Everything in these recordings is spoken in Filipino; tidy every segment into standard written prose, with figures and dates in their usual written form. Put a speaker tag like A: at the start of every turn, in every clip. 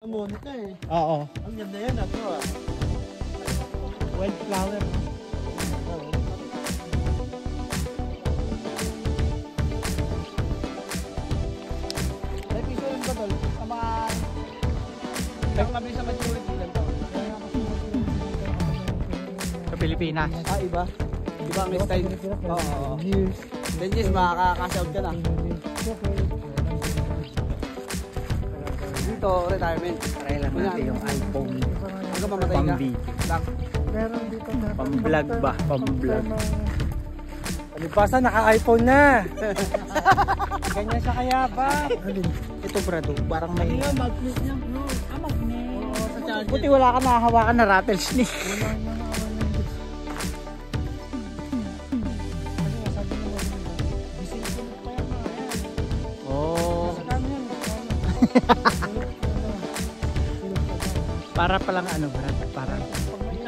A: Monica eh.
B: Oo.
A: Ang ganda yan ako ah.
B: Wildflower.
A: May piso rin ba tol? Sa mga... Pero mabilis sa maturity lang to.
B: Sa Pilipinas.
A: Ah, iba? Iba ang style. Oo. 10 years makaka-cash out ka na. Dito, retirement.
B: Try lang natin yung iPhone.
A: Hanggang mamatay ka. Lang.
C: Meron dito na
B: Pang-vlog ba? Pang-vlog.
C: Palipasan, naka-iPhone na. Ganyan siya kaya ba?
B: Ito brado, parang may...
A: Ano magnet niya bro? Ah, magnet. Oo, sa charger.
B: Buti wala ka nakahawakan na rattlesnake. Oh. Para palang ano brad, parang...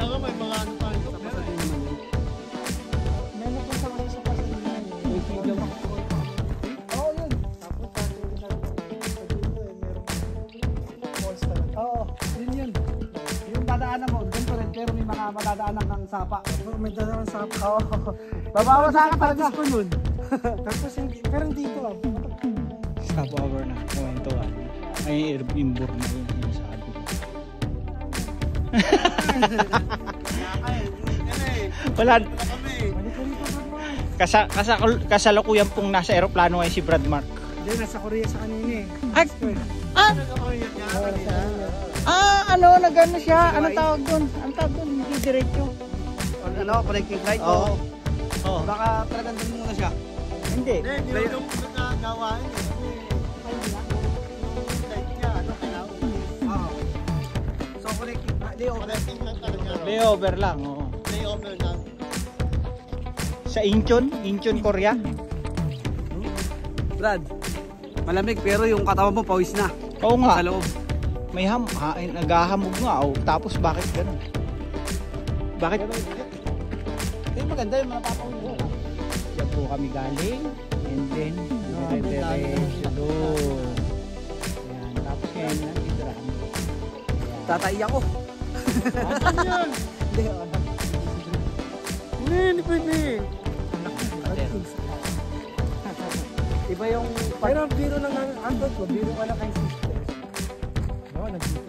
A: Saka may mga ano pa ito.
C: Meron pa sa mga isa pa sa inyo. Oo, yun. Tapos
A: Oo, yun. Yung dadaanan mo, ganito rin, pero may mga madadaanan kang sapa.
C: may dalang sa
A: Oo. Babawasan ka talaga.
C: ko nun. Tapos hindi, pero dito ah.
B: Stopover na, komento ah. Ay, inborn na yun yung sabi. Wala. Kasalukuyan pong nasa aeroplano ay si Brad Mark.
C: Hindi, nasa Korea sa kanina eh.
B: Ano, nagano siya? Anong tawag doon? Anong tawag doon? Hindi diretso.
A: Ano, connecting flight?
B: Oo. Oo.
A: Baka talagang doon muna siya.
B: Hindi.
A: Hindi yung nagawain eh. So connecting lang talaga.
B: Layover lang, oo.
A: Layover lang.
B: Sa Incheon, Korea.
A: Brad, malamig pero yung katawan mo pawis na.
B: Oo nga.
A: Sa loob.
B: May naghahamog nga. Oh. Tapos bakit ganun? Bakit?
A: Hindi maganda yung mga papawis.
B: Diyan po kami galing. And then, dire-diretso doon. Ayan. Tapos ngayon, nandito na kami.
A: Tatai ako.
C: Hindi pwede.
A: Iba yung...
C: Pero biro lang ang andot ko, biro ka na kay sister. Oo, nandito